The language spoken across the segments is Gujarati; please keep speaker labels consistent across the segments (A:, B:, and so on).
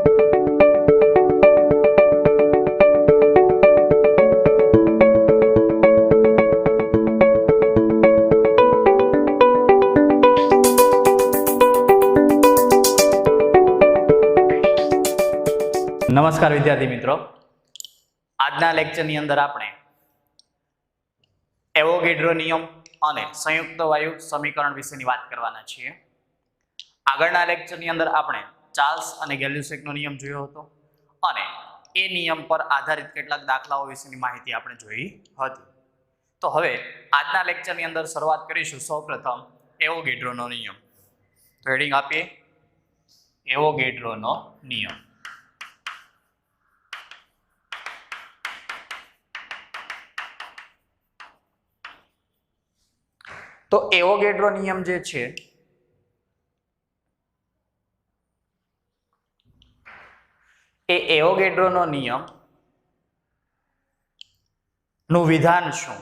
A: નમસ્કાર વિદ્યાર્થી મિત્રો, આજના લેક્ચરની અંદર આપણે એવોગેડ્રો નિયમ અને સંયુક્ત વાયુ સમીકરણ વિશેની વાત કરવાના છીએ. આગળના લેક્ચરની અંદર આપણે ચાર્લ્સ અને ગેલ્યુસેકનો નિયમ જોયો હતો અને એ નિયમ પર આધારિત કેટલાક દાખલાઓ વિશેની માહિતી આપણે જોઈ હતી. તો હવે આજના લેક્ચરની અંદર શરૂઆત કરીશું સૌપ્રથમ એવોગેડ્રોનો નિયમ. તો હેડિંગ આપીએ એવોગેડ્રોનો નિયમ. તો એવોગેડ્રો નિયમ જે છે એ એવોગેડ્રોનો નિયમ નું વિધાન શું?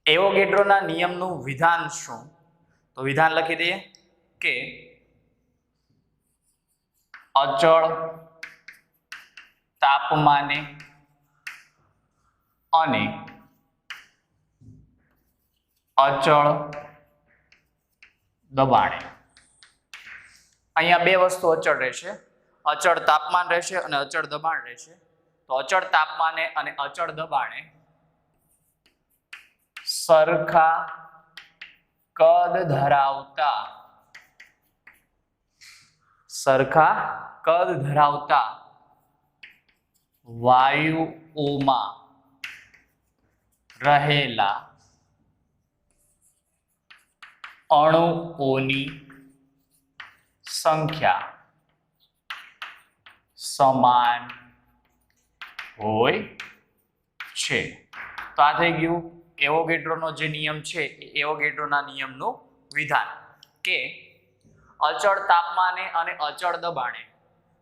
A: એવોગેડ્રોના નિયમનું વિધાન શું? તો વિધાન લખી દઈએ કે અચળ તાપમાને અને અચળ દબાણે. અહીંયા બે વસ્તુ અચળ રહેશે, અચળ તાપમાન રહેશે અને અચળ દબાણ રહેશે. તો અચળ તાપમાને અને અચળ દબાણે સરખા કદ ધરાવતા વાયુઓમાં રહેલા અણુઓની સંખ્યા સમાન હોય છે. તો આ થઈ ગયું એવોગેડ્રોનો જે નિયમ છે એ એવોગેડ્રોના નિયમનું વિધાન કે અચળ તાપમાને અને અચળ દબાણે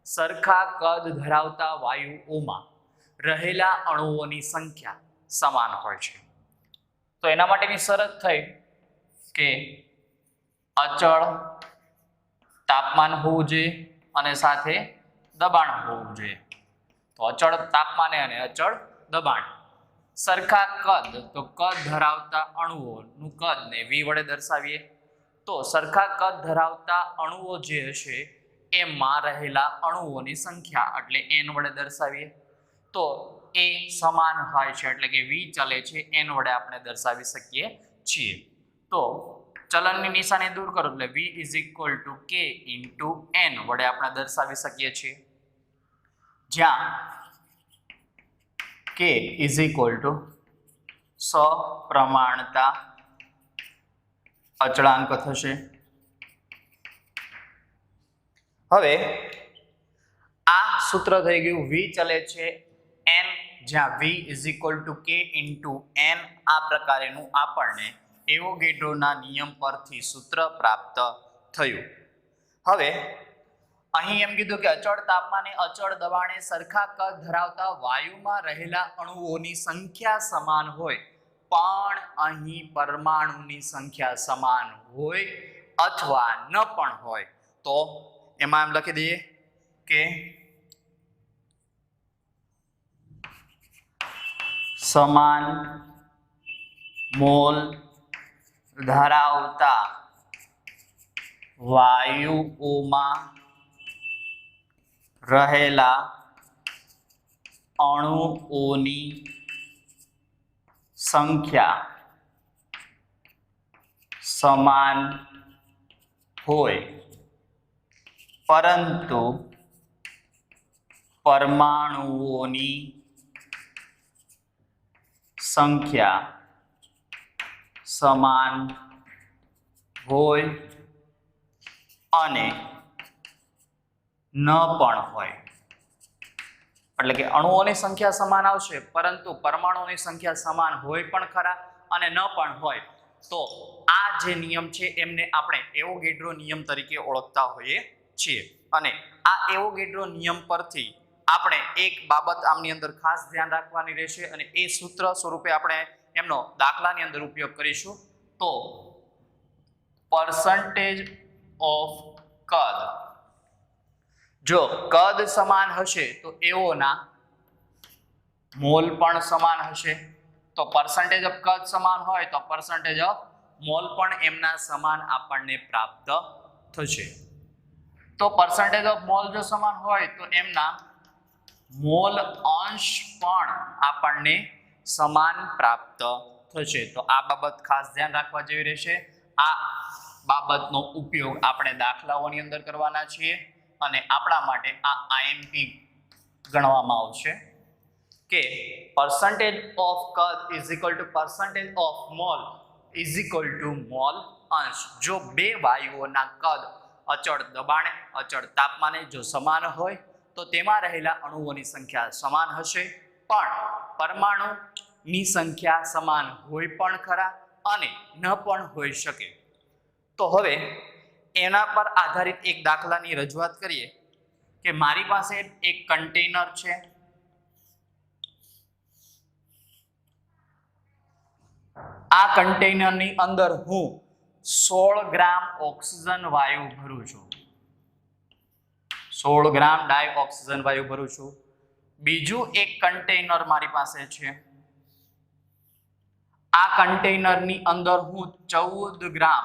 A: સરખા કદ ધરાવતા વાયુઓમાં રહેલા અણુઓની સંખ્યા સમાન હોય છે. તો એના માટેની શરત થઈ કે અચળ તાપમાન હોવું જોઈએ અને સાથે દબાણ હોવું જોઈએ. તો અચળ તાપમાને અને અચળ દબાણ સરખા કદ, તો કદ ધરાવતા અણુઓનું કદને v વડે દર્શાવીએ. તો સરખા કદ ધરાવતા અણુઓ જે હશે એમાં રહેલા અણુઓની સંખ્યા એટલે n વડે દર્શાવીએ. તો એ સમાન હોય છે એટલે કે v ચલે છે n વડે આપણે દર્શાવી શકીએ છીએ. તો ચલનની નિશાની દૂર કરો એટલે v = k * n વડે આપણે દર્શાવી શકીએ છીએ. જ્યાં k = સપ્રમાણતા અચળાંક થશે. હવે આ સૂત્ર થઈ ગયું v ચલે છે n, જ્યાં v = k * n. આ પ્રકારેનું આપણને એવોગેડ્રોના નિયમ પરથી સૂત્ર પ્રાપ્ત થયું. હવે અહીં એમ કીધું કે અચળ તાપમાને અચળ દબાણે સરખા કદ ધરાવતા વાયુમાં રહેલા અણુઓની સંખ્યા સમાન હોય, પણ અહીં પરમાણુની સંખ્યા સમાન હોય અથવા ન પણ હોય. તો એમાં એમ લખી દઈએ કે સમાન મોલ ધરાવતા વાયુઓમાં રહેલા અણુઓની સંખ્યા સમાન હોય, પરંતુ પરમાણુઓની સંખ્યા સમાન હોય અને ન પણ હોય. એટલે કે અણુઓની સંખ્યા સમાન આવશે પરંતુ પરમાણુઓની સંખ્યા સમાન હોય પણ ખરા અને ન પણ હોય. તો આ જે નિયમ છે એમને આપણે એવોગેડ્રો નિયમ તરીકે ઓળખતા હોઈએ છીએ. અને આ એવોગેડ્રો નિયમ પરથી આપણે એક બાબત આમની અંદર ખાસ ધ્યાન રાખવાની રહેશે અને એ સૂત્ર સ્વરૂપે આપણે એમનો દાખલાની અંદર ઉપયોગ કરીશું. તો percentage of કદ જો કદ સમાન હશે તો એઓના મોલ પણ સમાન હશે. તો પર્સન્ટેજ ઓફ કદ સમાન હોય તો પર્સન્ટેજ ઓફ મોલ પણ એમના સમાન આપણને પ્રાપ્ત થશે. તો પર્સન્ટેજ ઓફ મોલ જો સમાન હોય તો એમના મોલ અંશ પણ આપણને સમાન પ્રાપ્ત થશે. તો આ બાબત ખાસ ધ્યાન રાખવા જેવી રહેશે. આ બાબતનો ઉપયોગ આપણે દાખલાઓની અંદર કરવાના છીએ અને આપણા માટે આ આઈએમપી ગણવામાં આવશે કે percentage of કદ is equal to percentage of mol is equal to mall અંશ. જો બે વાયુઓના કદ અચળ દબાણે અચળ તાપમાને જો સમાન હોય તો તેમાં રહેલા અણુઓની સંખ્યા સમાન હશે, પણ પરમાણુની સંખ્યા સમાન હોય પણ ખરા અને ન પણ હોઈ શકે. તો હવે એના પર આધારિત એક દાખલાની રજૂઆત કરીએ કે મારી પાસે એક કન્ટેનર છે. આ કન્ટેનરની અંદર હું 16 ગ્રામ ઓક્સિજન વાયુ ભરું છું. 16 ગ્રામ ડાયઓક્સિજન વાયુ ભરું છું. બીજું એક કન્ટેનર મારી પાસે છે. આ કન્ટેનરની અંદર હું 14 ગ્રામ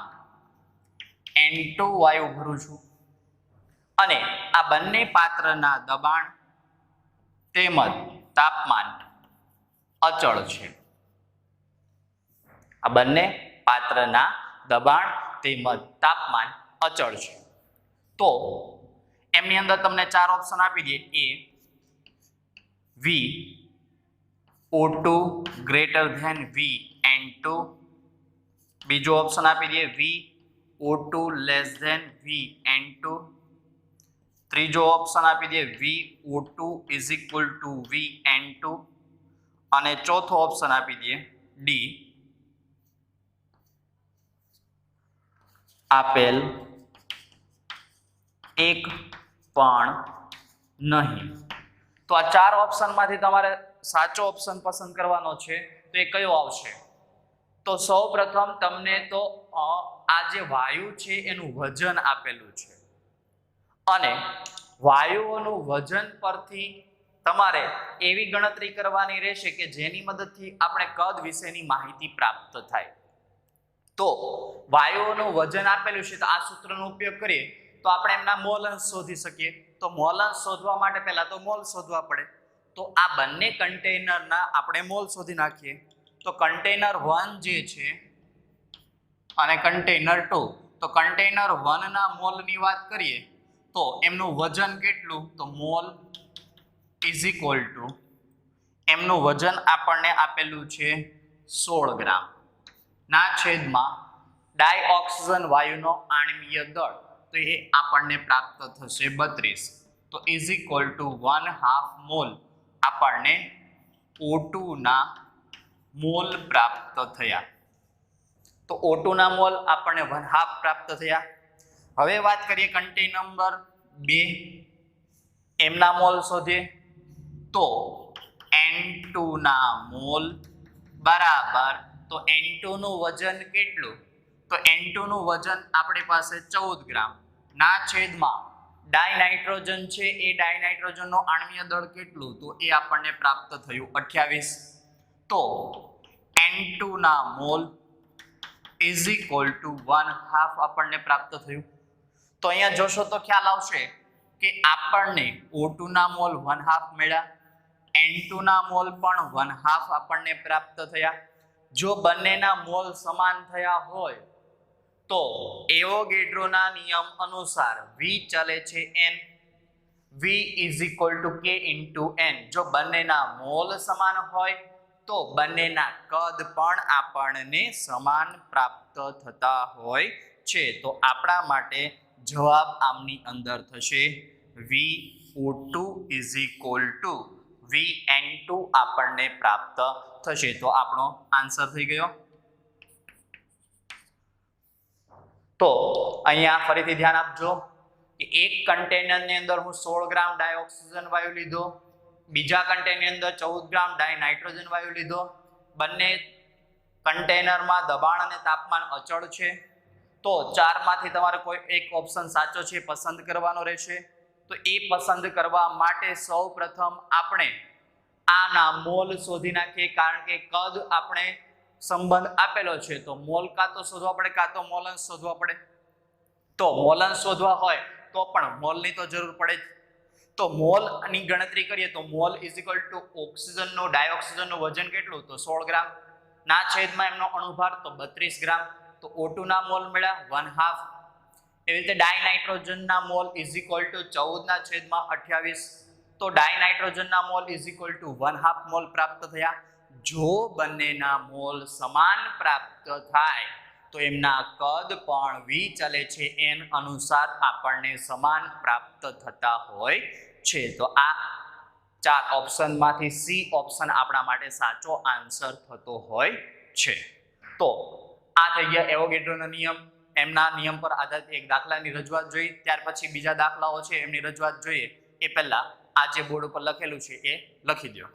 A: N2 વાયુ ભરું છું અને આ બંને પાત્રના દબાણ તેમજ તાપમાન અચળ છે. આ બંને પાત્રના દબાણ તેમજ તાપમાન અચળ છે. તો એમની અંદર તમને ચાર ઓપ્શન આપી દઈએ. એ VO2 ગ્રેટર ધેન VN2. બીજો ઓપ્શન આપી દઈએ VO2 લેસ ધેન VN2. ત્રીજો ઓપ્શન આપી દઈએ VO2 is equal two VN2 અને ચોથો ઓપ્શન આપી દઈએ ડી આપેલ એક પણ નહીં. તો આ ચાર ઓપ્શનમાંથી તમારે સાચો ઓપ્શન પસંદ કરવાનો છે. તો એ કયો આવશે? તો સૌપ્રથમ તમને તો આ જે વાયુ છે એનું વજન આપેલું છે અને વાયુઓનું વજન પરથી તમારે એવી ગણતરી કરવાની રહેશે કે જેની મદદથી આપણે કદ વિશેની માહિતી પ્રાપ્ત થાય. તો વાયુઓનું વજન આપેલું છે તો આ સૂત્રનો ઉપયોગ કરીએ તો આપણે એમના મોલ અંશ શોધી શકીએ. તો મોલ અંશ શોધવા માટે પહેલા તો મોલ શોધવા પડે. તો આ બંને કન્ટેનરના આપણે મોલ શોધી નાખીએ. તો કન્ટેનર 1 જે છે અને કન્ટેનર 2. તો કન્ટેનર 1 ના મોલની વાત કરીએ તો એમનું વજન કેટલું? તો મોલ ઇઝ ઇક્વલ ટુ એમનું વજન આપણને આપેલું છે 16 ગ્રામ ના છેદમાં ડાયઓક્સિજન વાયુનો આણ્વીય દળ તો એ આપણને પ્રાપ્ત થશે 32. તો ઇઝ ઇક્વલ ટુ 1/2 મોલ આપણને O2 ના મોલ પ્રાપ્ત થયા. તો O2 ના મોલ આપણને 1/2 પ્રાપ્ત થયા. હવે વાત કરીએ કન્ટેનર નંબર 2 એમના મોલ શોધીએ તો N2 ના મોલ બરાબર. તો N2 નું વજન કેટલું? તો N2 નું વજન આપણી પાસે 14 ગ્રામ ના છેદમાં ડાયનાઇટ્રોજન છે એ ડાયનાઇટ્રોજનનો આણ્વીય દળ કેટલું? તો એ આપણને પ્રાપ્ત થયું 28. તો N2 ના મોલ ઇઝ ઇક્વલ ટુ 1/2 આપણને પ્રાપ્ત થયું. તો અહીંયા જોશો તો ખ્યાલ આવશે કે આપણને O2 ના મોલ 1/2 મળ્યા, N2 ના મોલ પણ 1/2 આપણને પ્રાપ્ત થયા. જો બંનેના મોલ સમાન થયા હોય તો એવોગેડ્રોના નિયમ અનુસાર V ચલે છે n. V is equal two K into n. જો બંનેના મોલ સમાન હોય તો બંનેના કદ પણ આપણને સમાન પ્રાપ્ત થતા હોય છે. તો આપણા માટે જવાબ આમની અંદર થશે VO2 is equal two VN2 આપણને પ્રાપ્ત થશે. તો આપણો આન્સર થઈ ગયો. તો અહીંયા ફરીથી ધ્યાન આપજો કે એક કન્ટેનરની અંદર હું 16 ગ્રામ ડાયઓક્સિજન વાયુ લીધો, બીજા કન્ટેનરની અંદર 14 ગ્રામ ડાયનાઇટ્રોજન વાયુ લીધો. બંને કન્ટેનરમાં દબાણ અને તાપમાન અચળ છે. તો ચારમાંથી તમારે કોઈ એક ઓપ્શન સાચો છે પસંદ કરવાનો રહેશે. તો એ પસંદ કરવા માટે સૌપ્રથમ આપણે આના મોલ શોધી નાખીએ, કારણ કે કદ આપણે સંબંધ આપેલો છે તો મોલ કાં તો શોધવા પડે કાં તો મોલંશ શોધવા પડે. તો મોલંશ શોધવા હોય તો પણ મોલની તો જરૂર પડે જ. તો મોલની ગણતરી કરીએ તો મોલ ઇઝ ઇક્વલ ટુ ઓક્સિજનનો ડાયોક્સિજનનું વજન કેટલું તો 16 ગ્રામ ના છેદમાં એમનો અણુભાર તો 32 ગ્રામ. તો O2 ના મોલ મળ્યા 1/2. એવી રીતે ડાયનાઇટ્રોજનના મોલ ઇઝ ઇક્વલ ટુ 14/28. તો ડાયનાઇટ્રોજનના mole is equal to 1/2 mole પ્રાપ્ત થયા. જો બંનેના મોલ સમાન પ્રાપ્ત થાય તો એમના કદ પણ વિચલે છે એન અનુસાર આપણને સમાન પ્રાપ્ત થતા હોય છે. તો આ 4 ઓપ્શનમાંથી સી ઓપ્શન આપણા માટે સાચો આન્સર થતો હોય છે. તો આ થઈ ગયા એવોગેડ્રોનો નિયમ. એમના નિયમ પર આધારિત એક દાખલાની રજૂઆત જોઈ, ત્યાર પછી બીજા દાખલાઓ છે એમની રજૂઆત જોઈએ. એ પહેલા આ જે બોર્ડ ઉપર લખેલું છે એ લખી દો.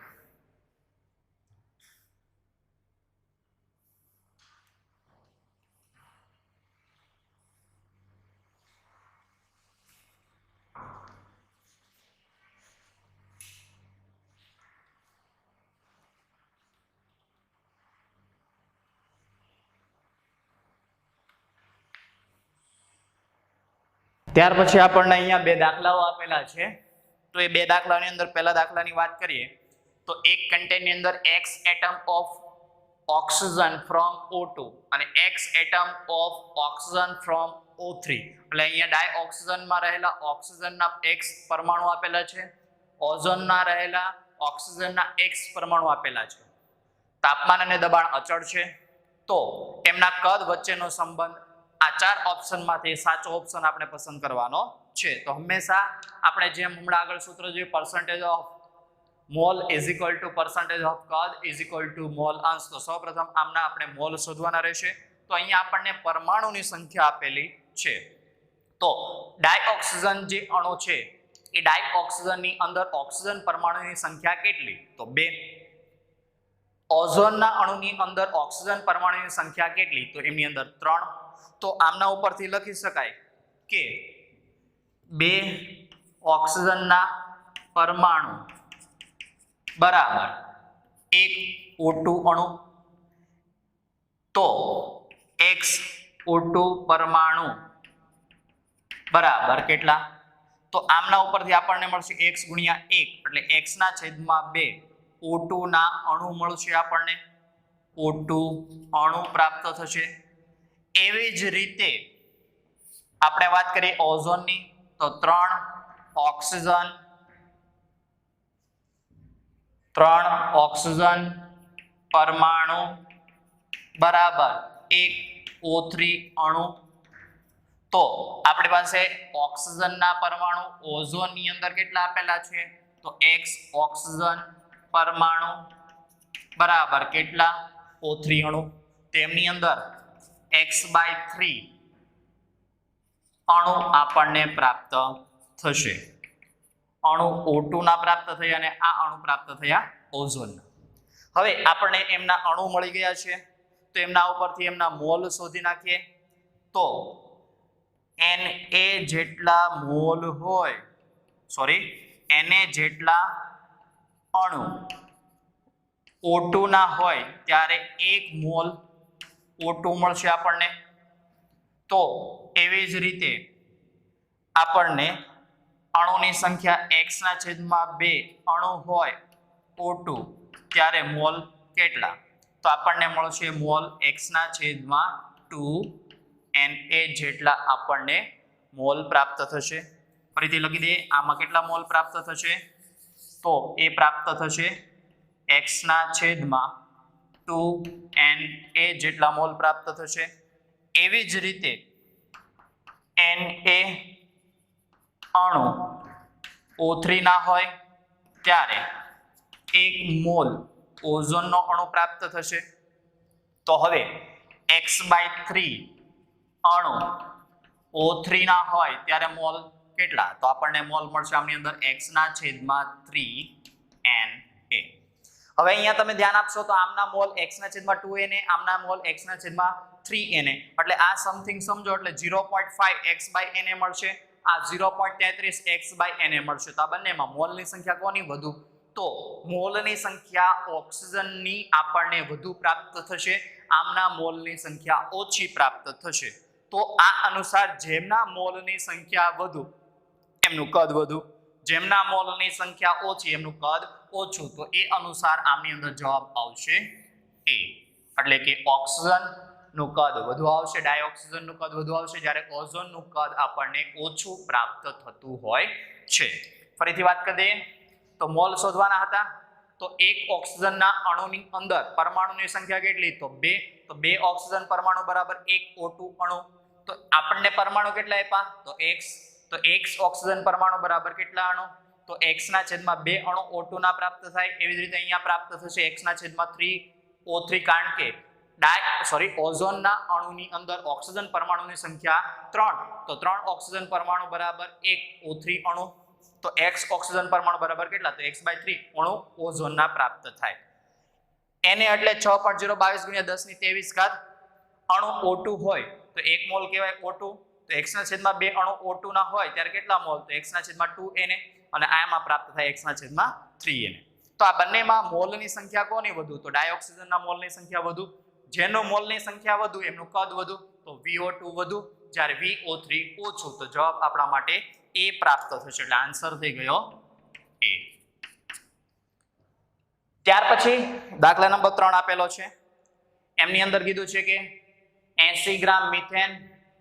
A: ત્યાર પછી આપણને અહીંયા બે દાખલાઓ આપેલા છે. તો એ બે દાખલાની અંદર પહેલા દાખલાની વાત કરીએ તો એક કન્ટેનરની અંદર x atom of oxygen from O2 અને x atom of oxygen from O3. એટલે અહીંયા ડાયઓક્સિજનમાં રહેલા ઓક્સિજનના x પરમાણુ આપેલા છે, ઓઝોનના રહેલા ઓક્સિજનના x પરમાણુ આપેલા છે. તાપમાન અને દબાણ અચળ છે. તો એમના કદ વચ્ચેનો સંબંધ આ 4 ઓપ્શનમાંથી સાચો ઓપ્શન આપણે પસંદ કરવાનો છે. તો હંમેશા આપણે જેમ હમણાં આગળ સૂત્ર જોયું percentage of mall is equal two percentage of કદ ઇઝ ઇક્વલ ટુ મોલ અંશ. તો સૌપ્રથમ આમના આપણે મોલ શોધવાના રહેશે. તો અહીંયા આપણને પરમાણુની સંખ્યા આપેલી છે. તો ડાયઓક્સિજન જે અણુ છે એ ડાયઓક્સિજનની અંદર ઓક્સિજન પરમાણુની સંખ્યા કેટલી તો 2. ઓઝોનના અણુની અંદર ઓક્સિજન પરમાણુની સંખ્યા કેટલી તો એમની અંદર 3. તો આમના ઉપરથી લખી શકાય કે 2 ઓક્સિજનના પરમાણુ બરાબર 1 O2 અણુ. તો x O2 પરમાણુ બરાબર કેટલા તો આમના ઉપરથી આપણને મળશે x ગુણ્યા 1 એટલે x ના છેદમાં 2 O2 ના અણુ મળશે આપણને. O2 અણુ પ્રાપ્ત થશે. એવી જ રીતે આપણે વાત કરીએ ઓઝોનની તો 3 ઓક્સિજન પરમાણુ બરાબર 1 O3 અણુ. તો આપણી પાસે ઓક્સિજનના પરમાણુ ઓઝોનની અંદર કેટલા આપેલા છે તો x ઓક્સિજન પરમાણુ બરાબર કેટલા O3 અણુ. તેમની અંદર x/3 અણુ આપણને પ્રાપ્ત થશે. અણુ O2 ના પ્રાપ્ત થયા અને આ અણુ પ્રાપ્ત થયા ઓઝોનના. હવે આપણને એમના અણુ મળી ગયા છે તો એમના ઉપરથી એમના મોલ શોધી નાખીએ. તો Na જેટલા મોલ હોય Na જેટલા અણુ O2 ના હોય ત્યારે 1 મોલ O2 મળશે આપણને. તો એવી જ રીતે આપણને અણુની સંખ્યા x ના છેદમાં 2 અણુ હોય O2 ત્યારે મોલ કેટલા તો આપણને મળશે મોલ x ના છેદમાં 2 Na જેટલા આપણને મોલ પ્રાપ્ત થશે. ફરીથી લખી દઈએ આમાં કેટલા મોલ પ્રાપ્ત થશે તો એ પ્રાપ્ત થશે x ના છેદમાં 2 Na જેટલા મોલ પ્રાપ્ત થશે. એવી જ રીતે Na અણુ O3 ના હોય ત્યારે 1 મોલ ઓઝોનનો અણુ પ્રાપ્ત થશે. તો હવે x/3 અણુ O3 ના હોય ત્યારે મોલ કેટલા તો આપણને મોલ મળશે આમની અંદર x ના છેદમાં 3 Na. હવે અહીંયા તમે ધ્યાન આપશો તો આમના મોલ x ના છેદમાં 2 Na આમના મોલ x ના છેદમાં 3 Na એટલે આ સમથિંગ સમજો એટલે 0.5 x/Na મળશે આ 0.33 x/Na મળશે. તો આ બંનેમાં મોલની સંખ્યા કોની વધુ? તો મોલની સંખ્યા ઓક્સિજનની આપણને વધુ પ્રાપ્ત થશે, આમના મોલની સંખ્યા ઓછી પ્રાપ્ત થશે. તો આ અનુસાર જેમના મોલની સંખ્યા વધુ એમનું કદ વધુ, જેમના મોલની સંખ્યા ઓછી એમનું કદ ઓછું. તો એ અનુસાર આમની અંદર જવાબ આવશે એ, એટલે કે ઓક્સિજન નું કદ વધુ આવશે, ડાયોક્સિજન નું કદ વધુ આવશે, જ્યારે ઓઝોન નું કદ આપણને ઓછું પ્રાપ્ત થતું હોય છે. ફરીથી વાત કરી દઈએ તો મોલ શોધવાના હતા. તો એક ઓક્સિજનના અણુની અંદર પરમાણુની સંખ્યા કેટલી? તો 2. તો 2 ઓક્સિજન પરમાણુ બરાબર 1 O2 અણુ. તો આપણને પરમાણુ કેટલા આપ્યા? તો x. તો x ઓક્સિજન પરમાણુ બરાબર કેટલા અણુ? તો x ના છેદમાં 2 અણુ O2 ના પ્રાપ્ત થાય. એવી જ રીતે અહીંયા પ્રાપ્ત થશે x ના છેદમાં 3 O3, કારણ કે ઓઝોનના અણુની અંદર ઓક્સિજન પરમાણુની સંખ્યા 3. તો 3 ઓક્સિજન પરમાણુ બરાબર 1 O3 અણુ. તો x ઓક્સિજન પરમાણુ બરાબર કેટલા? તો x/3 અણુ ઓઝોનના પ્રાપ્ત થાય. Na એટલે 6.022 × 1023 અણુ O2 હોય તો 1 મોલ કહેવાય O2. તો x ના છેદમાં 2 અણુ O2 ના હોય ત્યારે કેટલા મોલ? તો x ના છેદમાં 2Na, અને આમાં પ્રાપ્ત થાય x ના છેદમાં 3Na. તો આ બંનેમાં મોલની સંખ્યા કોની વધુ? તો ડાયોક્સિજનના મોલની સંખ્યા વધુ. જેનો મોલની સંખ્યા વધુ એમનું કદ વધુ, તો VO2 વધુ, જ્યારે VO3 ઓછું. તો જવાબ આપણા માટે એ પ્રાપ્ત થશે, એટલે આન્સર થઈ ગયો એ. ત્યાર પછી દાખલા નંબર 3 આપેલો છે. એમની અંદર કીધું છે કે 80 ગ્રામ મિથેન,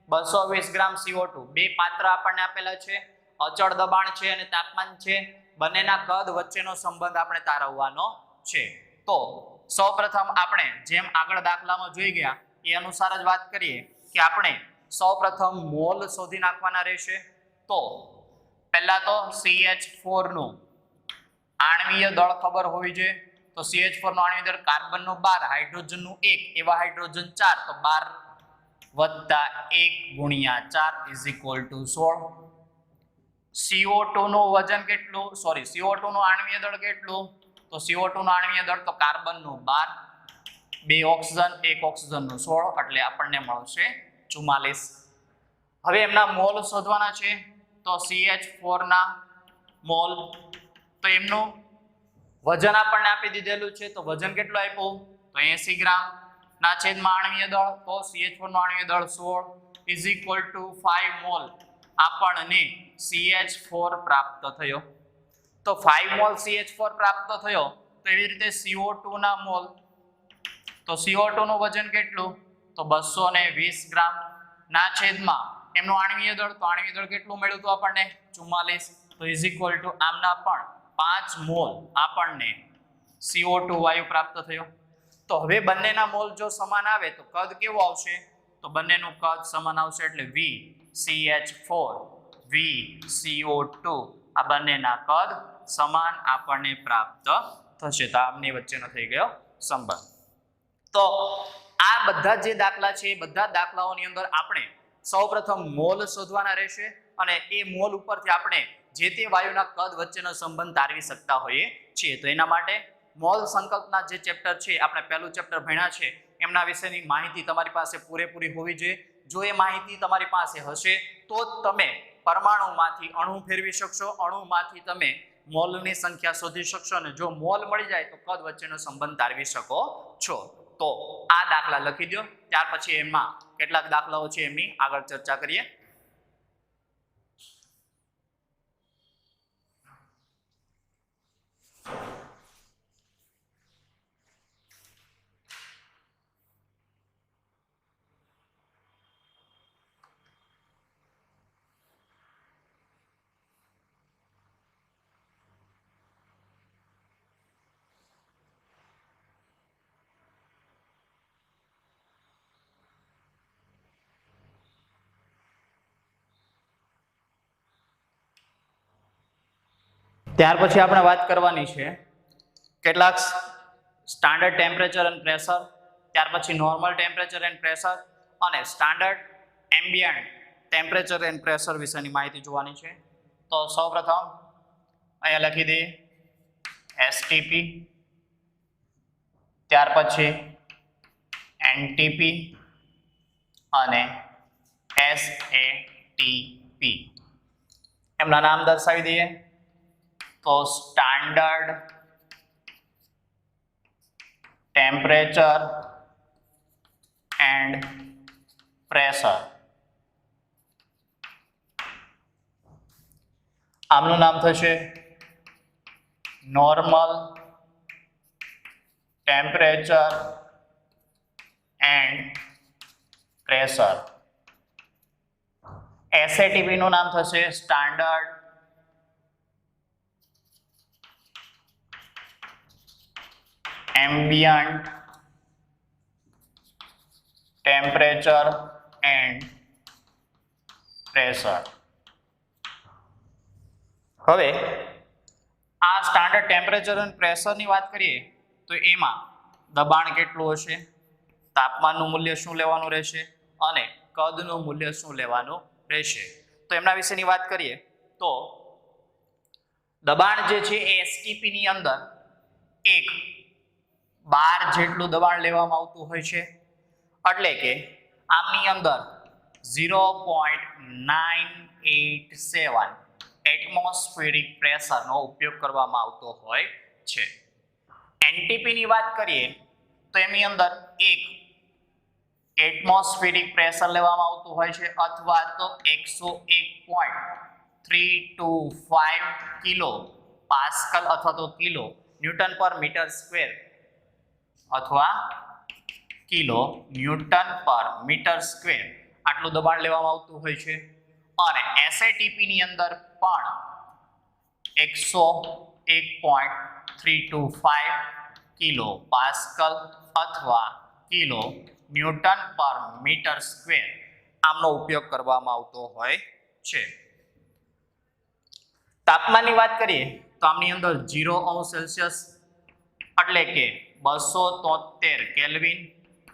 A: 220 ગ્રામ CO2 બે પાત્ર આપણને આપેલા છે, અચળ દબાણ છે અને તાપમાન છે, બંનેના કદ વચ્ચેનો સંબંધ આપણે તારવવાનો છે. તો સૌપ્રથમ આપણે જેમ આગળ દાખલામાં જોઈ ગયા એ અનુસાર જ વાત કરીએ કે આપણે સૌપ્રથમ મોલ શોધી નાખવાના રહેશે. તો પહેલા તો CH4 નું આણ્વીય દળ ખબર હોવી જોઈએ. તો CH4 નો આણ્વીય દળ કાર્બનનો 12, હાઇડ્રોજનનું 1, એવા હાઇડ્રોજન 4, તો 12 + 1 × 4 = 16. CO2 નું વજન કેટલું? CO2 નું આણ્વીય દળ કેટલું? તો CO2 નું આણ્વીય દળ તો કાર્બનનું 12, 2 ઓક્સિજન 1 ઓક્સિજનનું 16, એટલે આપણને મળશે 44. હવે એમના મોલ શોધવાના છે. તો CH4 ના મોલ, તો એમનું વજન આપણને આપી દીધેલું છે. તો વજન કેટલું આપ્યું? તો 80 ગ્રામ ના છેદમાં આણ્વીય દળ, તો CH4 નું આણ્વીય દળ 16 = 5 મોલ આપણને CH4 પ્રાપ્ત થયો. તો 5 મોલ CH4 પ્રાપ્ત થયો. તો એવી રીતે CO2 ના મોલ, તો CO2 નું વજન કેટલું? તો 220 ગ્રામ ના છેદમાં એમનું આણ્વીય દળ, તો આણ્વીય દળ કેટલું મળ્યું હતું આપણને? 44. તો = આમના પણ 5 મોલ આપણને CO2 વાયુ પ્રાપ્ત થયો. તો હવે બંનેના મોલ જો સમાન આવે તો કદ કેવું આવશે? તો બંનેનું કદ સમાન આવશે, એટલે VCH4 VCO2 આ બંનેના કદ સમાન આપણને પ્રાપ્ત થશે. તો આમની વચ્ચેનો થઈ ગયો સંબંધ. તો આ બધા જે દાખલા છે એ બધા દાખલાઓની અંદર આપણે સૌપ્રથમ મોલ શોધવાના રહેશે, અને એ મોલ ઉપરથી આપણે જે તે વાયુના કદ વચ્ચેનો સંબંધ તારવી શકતા હોઈએ છીએ. તો એના માટે મોલ સંકલ્પના જે ચેપ્ટર છે, આપણે પહેલું ચેપ્ટર ભણ્યા છે, એમના વિશેની માહિતી તમારી પાસે પૂરેપૂરી હોવી જોઈએ. જો એ માહિતી તમારી પાસે હશે તો જ તમે પરમાણુમાંથી અણુ ફેરવી શકશો, અણુમાંથી તમે મોલની સંખ્યા શોધી શકશો, અને જો મોલ મળી જાય તો કદ વચ્ચેનો સંબંધ તારવી શકો છો. તો આ દાખલા લખી દો. ત્યાર પછી એમાં કેટલાક દાખલાઓ છે એમની આગળ ચર્ચા કરીએ. ત્યાર પછી આપણે વાત કરવાની છે કેટલાક સ્ટાન્ડર્ડ ટેમ્પરેચર એન્ડ પ્રેશર, ત્યાર પછી નોર્મલ ટેમ્પરેચર એન્ડ પ્રેશર અને standard ambient temperature and pressure વિશેની માહિતી જોવાની છે. તો સૌપ્રથમ અહીંયા લખી દઈએ STP, ત્યાર પછી NTP અને SATP. એમના નામ દર્શાવી દઈએ તો સ્ટાન્ડર્ડ ટેમ્પરેચર એન્ડ પ્રેશર. આમનું નામ થશે નોર્મલ ટેમ્પરેચર એન્ડ પ્રેશર. એસએટીપી નું નામ થશે standard ambient temperature and pressure. હવે આ સ્ટાન્ડર્ડ ટેમ્પરેચર અને પ્રેશરની વાત કરીએ તો એમાં દબાણ કેટલું હશે, તાપમાનનું મૂલ્ય શું લેવાનું રહેશે અને કદનું મૂલ્ય શું લેવાનું રહેશે. તો એમના વિશેની વાત કરીએ તો દબાણ જે છે એ એસટીપી ની અંદર 1 બાર જેટલું દબાણ લેવામાં આવતું હોય છે, એટલે કે આમની અંદર 0.987 એટમોસ્ફિયરિક પ્રેશરનો ઉપયોગ કરવામાં આવતો હોય છે. એનટીપી ની વાત કરીએ તો એની અંદર 1 એટમોસ્ફિયરિક પ્રેશર લેવામાં આવતું હોય છે અથવા તો 101.325 કિલો પાસ્કલ અથવા તો kilonewton per metre square અથવા kilo newton per metre square આટલું દબાણ લેવામાં આવતું હોય છે. અને એસએટીપી ની અંદર પણ 101.325 કિલો પાસ્કલ અથવા kilo newton per metre square આમનો ઉપયોગ કરવામાં આવતો હોય છે. તાપમાનની વાત કરીએ તો આમની અંદર 0 સેલ્સિયસ એટલે કે 273 કેલ્વિન,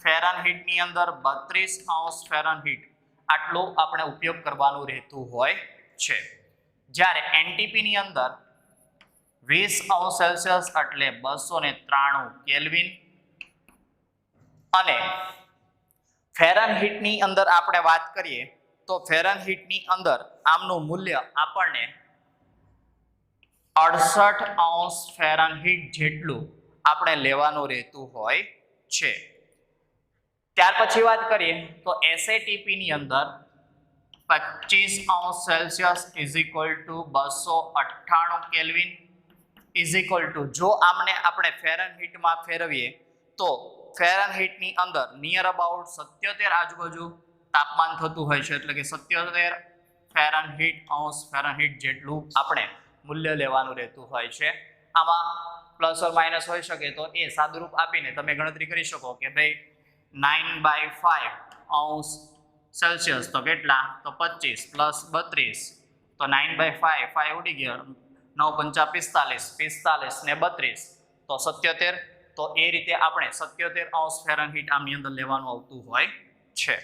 A: ફેરનહીટ ની અંદર 32 ફેરનહીટ આટલો આપણે ઉપયોગ કરવાનું રહેતું હોય છે. જ્યારે એનટીપી ની અંદર 20 સેલ્સિયસ એટલે 293 કેલ્વિન અને ફેરનહીટ ની અંદર આપણે વાત કરીએ તો ફેરનહીટ ની અંદર આમનું મૂલ્ય આપણને 68 ફેરનહીટ જેટલું આપણે લેવાનું રહેતું હોય છે. ત્યાર પછી વાત કરીએ તો એસએટીપી ની અંદર 25 Celsius is equal two 298 kelvin is equal two જો આમને આપણે ફેરનહીટમાં ફેરવીએ તો ફેરનહીટ ની અંદર નિયર અબાઉટ 77 આજુબાજુ તાપમાન થતું હોય છે, એટલે કે 77 ફેરનહીટ જેટલું આપણે મૂલ્ય લેવાનું રહેતું હોય છે. આમાં પ્લસ ઓર માઇનસ હોઈ શકે તો એ સાદુરૂપ આપીને તમે ગણતરી કરી શકો કે ભાઈ 9/5 સેલ્સિયસ તો કેટલા તો 25 પ્લસ 32 તો 9/5 5 ઉડી ગયો 9 × 5 45 ને 32 તો 77. તો એ રીતે આપણે 77 ફેરનહીટ આમની અંદર લેવાનું આવતું હોય છે.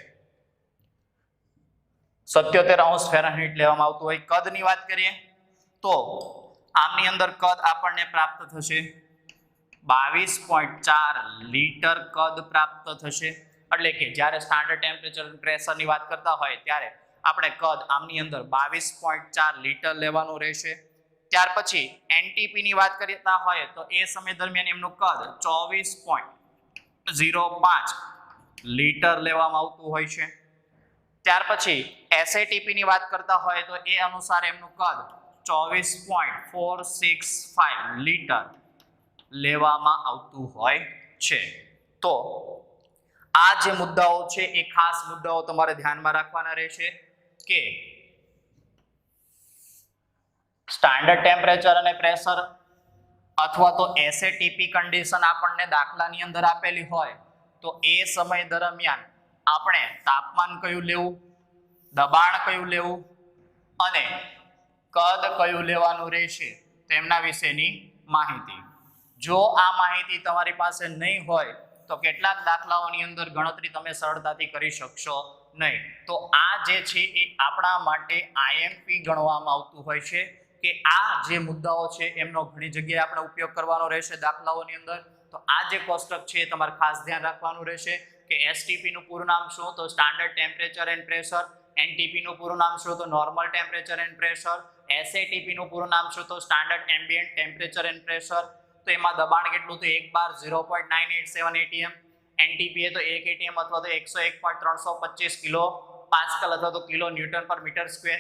A: 77 ફેરનહીટ લેવામાં આવતું હોય. કદની વાત કરીએ તો આમની અંદર કદ આપણને પ્રાપ્ત થશે 22.4 લીટર કદ પ્રાપ્ત થશે. એટલે કે જ્યારે સ્ટાન્ડર્ડ ટેમ્પરેચર અને પ્રેશરની વાત કરતા હોય ત્યારે આપણે કદ આમની અંદર 22.4 લીટર લેવાનું રહેશે. ત્યાર પછી એનટીપી ની વાત કરતા હોય તો એ સમય દરમિયાન એમનું કદ 24.05 લીટર લેવામાં આવતું હોય છે. ત્યાર પછી એસએટીપી ની વાત કરતા હોય તો એ અનુસાર એમનું કદ 24.465 લીટર લેવામાં આવતું હોય છે. તો આ જે મુદ્દાઓ છે એ ખાસ મુદ્દાઓ તમારે ધ્યાનમાં રાખવાના રહેશે કે સ્ટાન્ડર્ડ ટેમ્પરેચર અને પ્રેશર અથવા તો એસએટીપી કન્ડિશન આપણને દાખલાની અંદર આપેલી હોય તો એ સમય દરમિયાન આપણે તાપમાન કયું લેવું, દબાણ કયું લેવું અને કદ કયું લેવાનું રહેશે તેમના વિશેની માહિતી. જો આ માહિતી તમારી પાસે નહીં હોય તો કેટલાક દાખલાઓની અંદર ગણતરી તમે સરળતાથી કરી શકશો નહીં. તો આ જે છે એ આપણા માટે આઈએમપી ગણવામાં આવતું હોય છે કે આ જે મુદ્દાઓ છે એમનો ઘણી જગ્યાએ આપણે ઉપયોગ કરવાનો રહેશે દાખલાઓની અંદર. તો આ જે કોષ્ટક છે એ તમારે ખાસ ધ્યાન રાખવાનું રહેશે કે એસટીપી નું પૂરું નામ શું તો સ્ટાન્ડર્ડ ટેમ્પરેચર એન્ડ પ્રેશર, એનટીપી નું પૂરું નામ શું તો નોર્મલ ટેમ્પરેચર એન્ડ પ્રેશર એસએટીપી નું પૂરું નામ શું? તો standard ambient temperature and pressure. તો એમાં દબાણ કેટલું? તો 1 બાર 0.987 atm. એનટીપી તો 1 atm અથવા તો 101.325 કિલો પાસ્કલ અથવા તો kilonewton per metre square.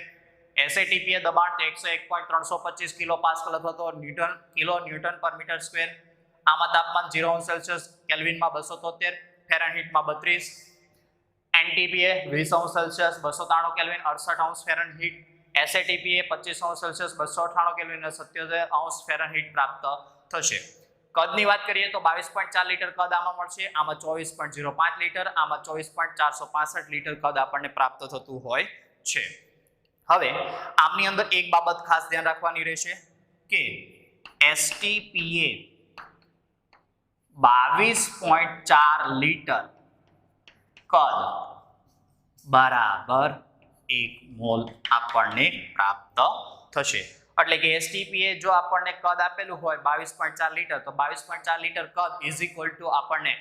A: SATP દબાણ તો 101.325 કિલો પાસ્કલ અથવા તો kilonewton per metre square. આમાં તાપમાન 0°C, કેલ્વિનમાં 273, ફેરનહીટમાં 32. NTP 20°C, 293 kelvin, 68° Fahrenheit. SATP 25°C, 298 kelvin અને 77° ફેરનહીટ પ્રાપ્ત થશે. કદની વાત કરીએ તો 22.4 લીટર કદ આમાં મળશે, આમાં 24.05 લીટર, આમાં 24.465 લીટર કદ આપણને પ્રાપ્ત થતું હોય છે. હવે આમની અંદર એક બાબત ખાસ ધ્યાન રાખવાની રહેશે કે એસટીપીએ 22.4 લીટર કદ બરાબર 1 મોલ આપણને પ્રાપ્ત થશે. એટલે કે એસટીપીએ જો આપણને કદ આપેલું હોય 22.4 લીટર, તો 22.4 લીટર કદ ઇઝ ઇક્વલ ટુ આપણને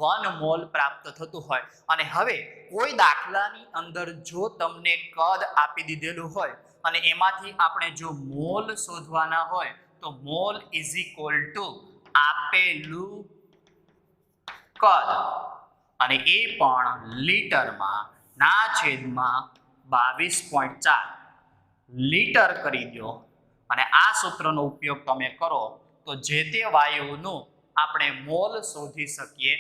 A: 1 મોલ પ્રાપ્ત થતું હોય. અને હવે કોઈ દાખલાની અંદર જો તમને કદ આપી દીધેલું હોય અને એમાંથી આપણે જો મોલ શોધવાના હોય તો મોલ ઇઝ ઇક્વલ ટુ આપેલું કદ અને એ પણ લીટરમાં ના છેદમાં 22.4 લીટર કરી દો અને આ સૂત્રનો ઉપયોગ તમે કરો તો જે તે વાયુનું આપણે મોલ શોધી શકીએ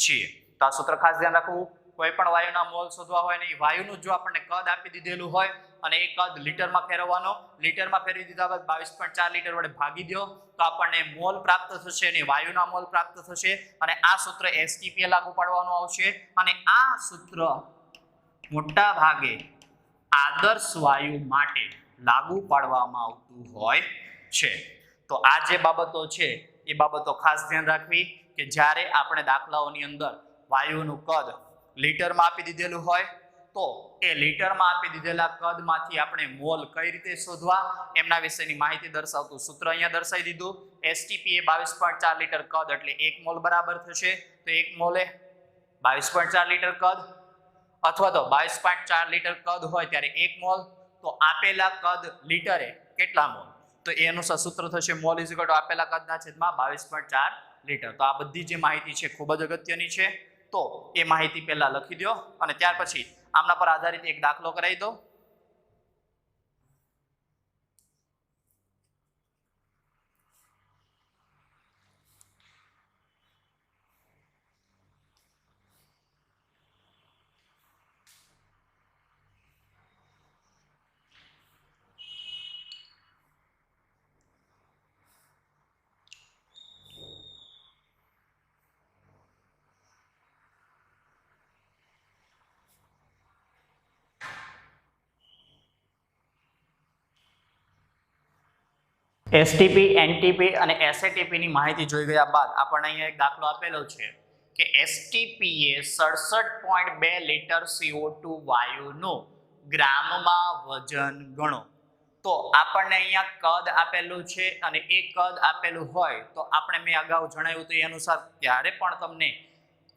A: છીએ. તો આ સૂત્ર ખાસ ધ્યાન રાખવું. કોઈ પણ વાયુના મોલ શોધવા હોય ને એ વાયુનું જો આપણને કદ આપી દીધેલું હોય અને એ કદ લીટરમાં ફેરવવાનો, લીટરમાં ફેરવી દીધા બાદ 22.4 લીટર વડે ભાગી દો તો આપણને મોલ પ્રાપ્ત થશે અને વાયુના મોલ પ્રાપ્ત થશે. અને આ સૂત્ર એસટીપી લાગુ પાડવાનું આવશે અને આ સૂત્ર મોટા ભાગે આદર્શ વાયુ માટે લાગુ પાડવામાં આવતું હોય છે. તો આ જે બાબતો છે એ બાબતો ખાસ ધ્યાન રાખવી કે જ્યારે આપણે દાખલાઓની અંદર વાયુનું કદ લીટરમાં આપી દીધેલું હોય તો એ લીટરમાં આપી દીધેલા કદમાંથી આપણે મોલ કઈ રીતે શોધવા એમના વિશેની માહિતી દર્શાવતું સૂત્ર અહીંયા દર્શાવી દીધું. એસટીપી 22.4 લીટર કદ એટલે 1 મોલ બરાબર થશે. તો 1 મોલે 22.4 લીટર કદ અથવા તો 22.4 લીટર કદ હોય ત્યારે 1 મોલ, તો આપેલા કદ લીટરે કેટલા મોલ? તો એ અનુસાર સૂત્ર થશે મોલ ઇઝ ઇક્વલ ટુ આપેલા કદના છેદમાં 22.4 લીટર. તો આ બધી જે માહિતી છે ખૂબ જ અગત્યની છે. તો એ માહિતી પહેલા લખી દો અને ત્યાર પછી આમના પર આધારિત એક દાખલો કરાવી દો. એસટીપી, એનટીપી અને એસએટીપી ની માહિતી જોઈ ગયા બાદ આપણને અહીંયા એક દાખલો આપેલો છે કે એસટીપી એ 67.2 લીટર CO2 વાયુનું ગ્રામમાં વજન ગણો. તો આપણને અહીંયા કદ આપેલું છે અને એ કદ આપેલું હોય તો આપણે મેં અગાઉ જણાવ્યું તો એ અનુસાર જ્યારે પણ તમને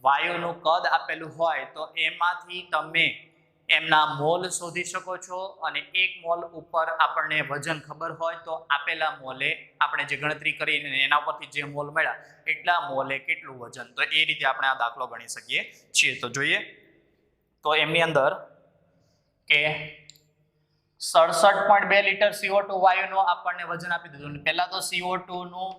A: વાયુનું કદ આપેલું હોય તો એમાંથી તમે એમના મોલ શોધી શકો છો અને 1 મોલ ઉપર આપણને વજન ખબર હોય તો આપેલા મોલે આપણે જે ગણતરી કરીને એના પરથી જે મોલ મળ્યા એટલા મોલે કેટલું વજન, તો એ રીતે આપણે આ દાખલો ગણી શકીએ છીએ. તો જોઈએ તો એમની અંદર કે 67.2 લીટર CO2 વાયુનું આપણને વજન આપી દીધું. પહેલા તો CO2 નું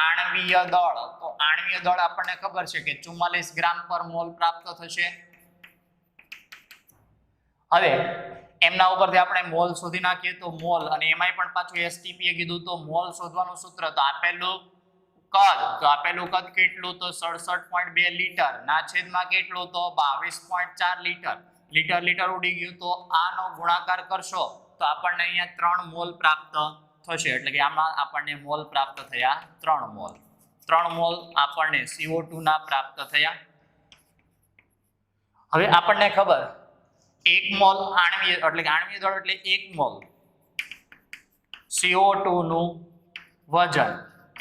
A: આણ્વીય દળ, તો આણ્વીય દળ આપણને ખબર છે કે 44 ગ્રામ પર મોલ પ્રાપ્ત થશે. હવે એમના ઉપરથી આપણે મોલ શોધી નાખીએ તો મોલ, અને એમાંય પણ પાછું એસટીપી એ કીધું તો મોલ શોધવાનું સૂત્ર તો આપેલું કદ કેટલું તો 67.2 લીટર ના છેદમાં કેટલું તો 22.4 લીટર. લીટર ઉડી ગયું તો આનો ગુણાકાર કરશો તો આપણને અહીંયા 3 મોલ પ્રાપ્ત થશે. એટલે કે આમાં આપણને મોલ પ્રાપ્ત થયા 3 મોલ. 3 મોલ આપણને CO2 ના પ્રાપ્ત થયા. હવે આપણને ખબર 1 મોલ આણ્વીય એટલે કે આણ્વીય દળ એટલે 1 મોલ CO2 નું વજન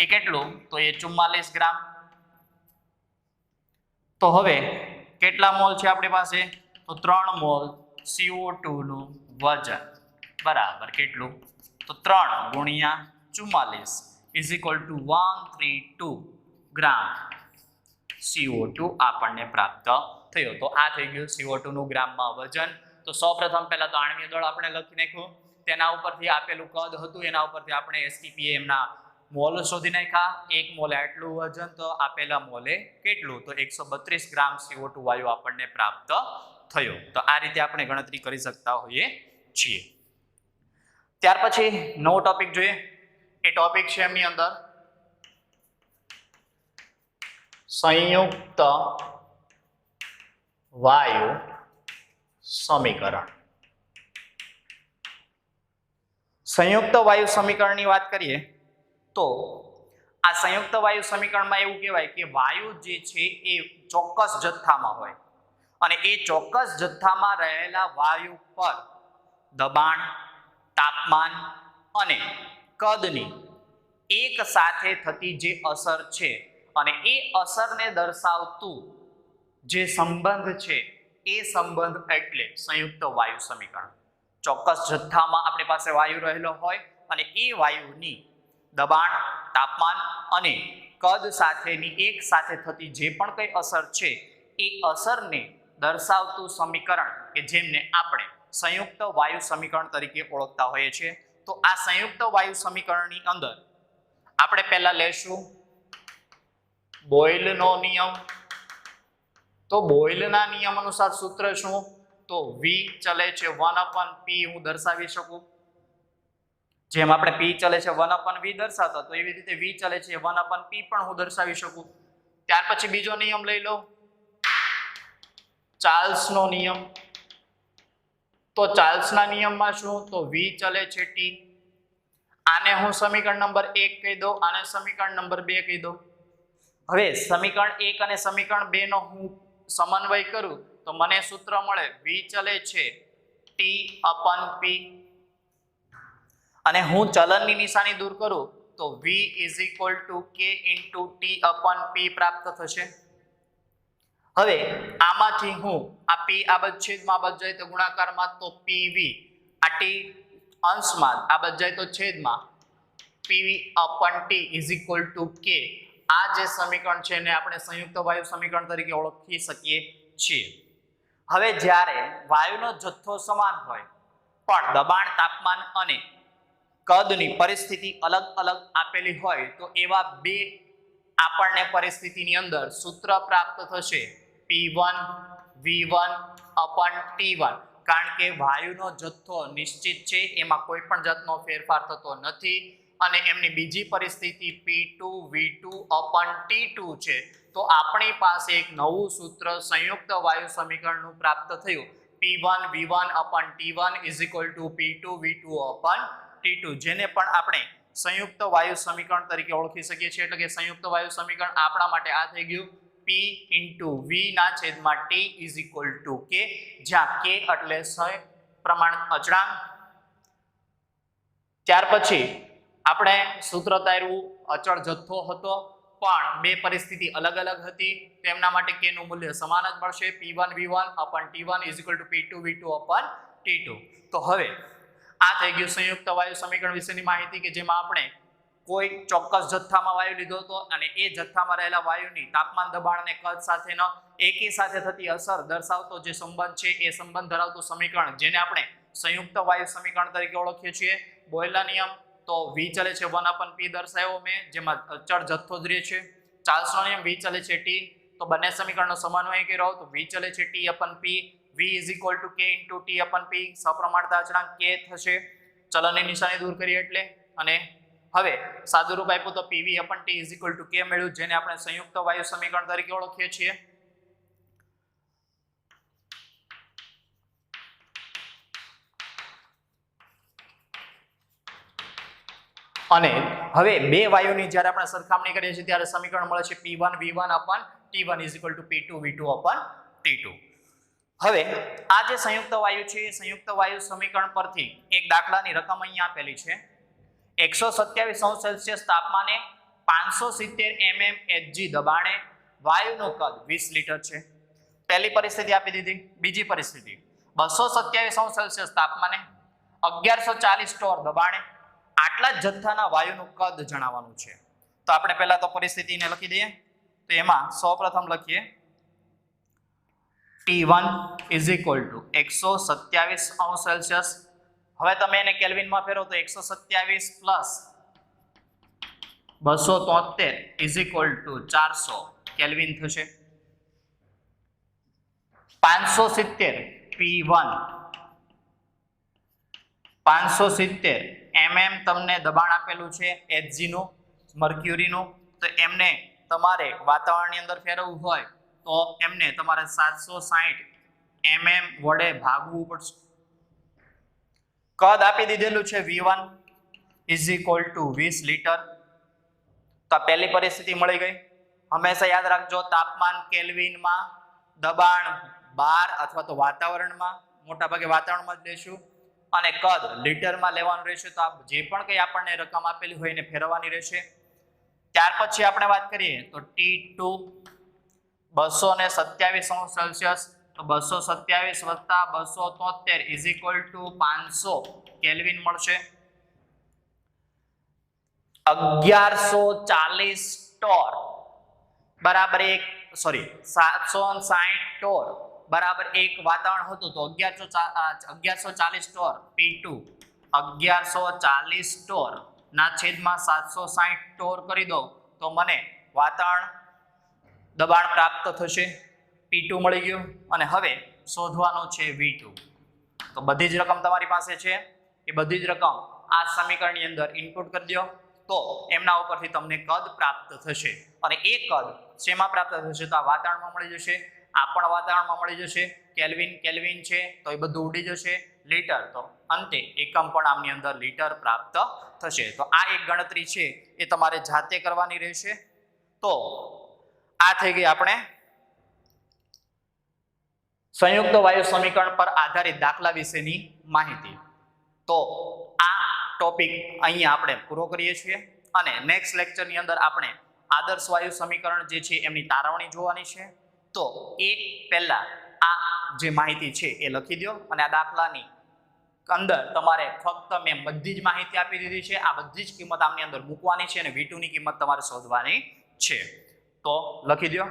A: એ કેટલું તો એ 44 ગ્રામ. તો હવે કેટલા મોલ છે આપણી પાસે તો 3 મોલ CO2 નું વજન બરાબર કેટલું તો 3 ગુણ્યા 44 is equal two 132 gram CO2 આપણને પ્રાપ્ત થયો. તો આ થઈ ગયું CO2 નું ગ્રામમાં વજન. તો સૌપ્રથમ પહેલા તો આણ્વીય દળ આપણે લખી નાખ્યું, તેના ઉપરથી આપેલું કદ હતું એના ઉપરથી આપણે STPM ના મોલ શોધી નાખ્યા. 1 મોલે આટલું વજન, તો આપેલા મોલે કેટલું, તો 132 ગ્રામ CO2 વાયુ આપણને પ્રાપ્ત થયો. તો આ રીતે આપણે ગણતરી કરી શકતા હોઈએ છીએ. ત્યાર પછી નવો ટોપિક જોઈએ. એ ટોપિક છે એમની અંદર સંયુક્ત વાયુ સમીકરણ. સંયુક્ત વાયુ સમીકરણની વાત કરીએ તો આ સંયુક્ત વાયુ સમીકરણમાં એવું કહેવાય કે વાયુ જે છે એ ચોક્કસ જથ્થામાં હોય અને એ ચોક્કસ જથ્થામાં રહેલા વાયુ પર દબાણ, તાપમાન અને કદની એક સાથે થતી જે અસર છે અને એ અસરને દર્શાવતું જે સંબંધ છે એ સંબંધ એટલે સંયુક્ત વાયુ સમીકરણ. ચોક્કસ જથ્થામાં આપણી પાસે વાયુ રહેલો હોય અને એ વાયુની દબાણ, તાપમાન અને કદ સાથેની એક સાથે થતી જે પણ કઈ અસર છે એ અસરને દર્શાવતું સમીકરણ કે જેમને આપણે સંયુક્ત વાયુ સમીકરણ તરીકે ઓળખતા હોઈએ છીએ. તો આ સંયુક્ત વાયુ સમીકરણની અંદર આપણે પહેલા લેશું બોયલનો નિયમ. તો બોયલના નિયમ અનુસાર સૂત્ર શું, તો V ચલે છે 1/P હું દર્શાવી શકું. જેમ આપણે P ચલે છે 1/V દર્શાવતા, તો એવી રીતે V ચલે છે 1/P પણ હું દર્શાવી શકું. ત્યાર પછી બીજો નિયમ લઈ લો, ચાર્લ્સનો નિયમ. તો ચાર્લ્સના નિયમમાં શું, તો V ચલે છે T. આને હું સમીકરણ નંબર 1 કહી દઉં, આને સમીકરણ નંબર 2 કહી દઉં. હવે સમીકરણ 1 અને સમીકરણ 2 નો હું સમન્વય કરું તો મને સૂત્ર મળે V ચલે છે T/P અને હું ચલનની નિશાની દૂર કરું તો V = K × T/P પ્રાપ્ત થશે. હવે આમાંથી હું આ P આ બાજુ છેદમાં, આ બાજુ જાય તો ગુણાકારમાં, તો PV આ T અંશમાં, આ બાજુ જાય તો છેદમાં, PV/T = K. આ જે સમીકરણ છે એને આપણે સંયુક્ત વાયુ સમીકરણ તરીકે ઓળખી શકીએ છીએ. હવે જ્યારે વાયુનો જથ્થો સમાન હોય પણ દબાણ, તાપમાન અને કદની પરિસ્થિતિ અલગ અલગ આપેલી હોય તો એવા બે આપણને પરિસ્થિતિની અંદર સૂત્ર પ્રાપ્ત થશે P1 V1/T1. કારણ કે વાયુનો જથ્થો નિશ્ચિત છે, એમાં કોઈ પણ જાતનો ફેરફાર થતો નથી અને એમની બીજી પરિસ્થિતિ P2 V2/T2 છે. તો આપણી પાસે એક નવું સૂત્ર સંયુક્ત વાયુ સમીકરણનું પ્રાપ્ત થયું P1 V1/T1 = P2 V2/T2, જેને પણ આપણે સંયુક્ત વાયુ સમીકરણ તરીકે ઓળખી શકીએ છીએ. એટલે કે સંયુક્ત વાયુ સમીકરણ આપણા માટે આ થઈ ગયું P × V ના છેદમાં T = K, જ્યાં K એટલે પ્રમાણ અચળાંક. ત્યાર પછી આપણે સૂત્ર તાર્યું અચળ જથ્થો હતો પણ બે પરિસ્થિતિ અલગ અલગ હતી, તેમના માટે K નું મૂલ્ય સમાન જ મળશે. P1 V1/T1 = P2 V2/T2. તો હવે આ થઈ ગયું સંયુક્ત વાયુ સમીકરણ વિશેની માહિતી કે જેમાં આપણે કોઈ ચોક્કસ જથ્થામાં વાયુ લીધો હતો અને એ જથ્થામાં રહેલા વાયુની તાપમાન, દબાણ અને કદ સાથેનો એકી સાથે થતી અસર દર્શાવતો જે સંબંધ છે એ સંબંધ ધરાવતું સમીકરણ જેને આપણે સંયુક્ત વાયુ સમીકરણ તરીકે ઓળખીએ છીએ. બોયલના નિયમ તો V ચલે છે 1/P દર્શાવ્યો મેં, જેમાં અચળ જથ્થો જ રહે છે. ચાર્લ્સનો નિયમ V ચલે છે T, તો બંને સમીકરણનો સમન્વય કર્યો તો V ચલે છે T/P, V = K × T/P, સપ્રમાણતા અચળાંક K થશે. ચલનની નિશાની દૂર કરી એટલે અને હવે સાદું રૂપ આપ્યું તો PV/T = K મળ્યું, જેને આપણે સંયુક્ત વાયુ સમીકરણ તરીકે ઓળખીએ છીએ. અને હવે બે વાયુની જ્યારે આપણે સરખામણી કરીએ છીએ ત્યારે સમીકરણ મળે છે P1 V1/T1 = P2 V2/T2. હવે આ જે સંયુક્ત વાયુ છે એ સંયુક્ત વાયુ સમીકરણ પરથી એક દાખલાની રકમ અહીંયા આપેલી છે. 127°C તાપમાને 570 mm Hg દબાણે વાયુનું કદ 20 લિટર છે. પહેલી પરિસ્થિતિ આપી દીધી. બીજી પરિસ્થિતિ 227°C તાપમાને 1140 ટોર દબાણે આટલા જ જથ્થાના વાયુનું કદ જણાવવાનું છે. તો આપણે પહેલા તો પરિસ્થિતિને લખી દઈએ. તો એમાં સૌપ્રથમ લખીએ T1 is equal to 127°C. હવે તમે એને કેલ્વિનમાં ફેરવો તો 127 plus 273 is equal to 400 kelvin થશે. 570 P1 570 mm તમને દબાણ આપેલું છે Hg નું, મર્ક્યુરીનું. તો એમને તમારે વાતાવરણની અંદર ફેરવવું હોય તો એમને તમારે 760 mm વડે ભાગવું પડશે. કદ આપી દીધેલું છે V1 is equal to 20 litre. તો આ પહેલી પરિસ્થિતિ મળી ગઈ. હંમેશા યાદ રાખજો, તાપમાન કેલ્વિનમાં, દબાણ બાર અથવા તો વાતાવરણમાં, મોટા ભાગે વાતાવરણમાં જ લેશું, અને કદ લીટરમાં લેવાનું રહેશે. તો આ જે પણ કંઈ આપણને રકમ આપેલી હોય એને ફેરવવાની રહેશે. ત્યાર પછી આપણે વાત કરીએ તો T2 227°C. તો 227 વત્તા 273 is equal to 500 કેલ્વિન મળશે. 1140 ટોર બરાબર 760 ટોર બરાબર એક વાતાવરણ હતું. તો 1140 ટોર P2 1140 ટોર ના છેદમાં 760 ટોર કરી દો તો મને વાતાવરણ દબાણ પ્રાપ્ત થશે. P2 મળી ગયું. અને હવે શોધવાનું છે V2. તો બધી જ રકમ તમારી પાસે છે, એ બધી જ રકમ આ સમીકરણની અંદર ઇનપુટ કરી દો તો એમના ઉપરથી તમને કદ પ્રાપ્ત થશે. અને એ કદ શેમાં પ્રાપ્ત થશે? તો આ વાતાવરણમાં મળી જશે, આ પણ વાતાવરણમાં મળી જશે. કેલ્વિન છે તો એ બધું ઉડી જશે. લીટર તો અંતે એકમ પણ આમની અંદર લીટર પ્રાપ્ત થશે. તો આ એક ગણતરી છે એ તમારે જાતે કરવાની રહેશે. તો આ થઈ ગઈ આપણે સંયુક્ત વાયુ સમીકરણ પર આધારિત દાખલા વિશેની માહિતી. તો આ ટોપિક અહીંયા આપણે પૂરો કરીએ છીએ અને નેક્સ્ટ લેક્ચરની અંદર આપણે આદર્શ વાયુ સમીકરણ જે છે એમની તારવણી જોવાની છે. તો એ પહેલા આ જે માહિતી છે એ લખી દો અને આ દાખલાની અંદર તમારે ફક્ત મેં બધી જ માહિતી આપી દીધી છે. આ બધી જ કિંમત આમની અંદર મૂકવાની છે અને V2 ની કિંમત તમારે શોધવાની છે. તો લખી દો.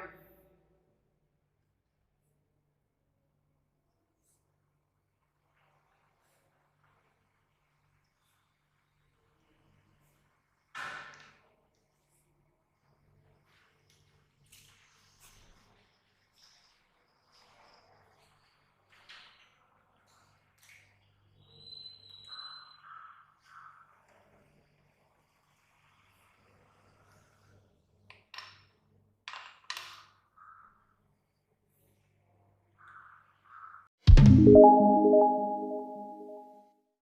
B: you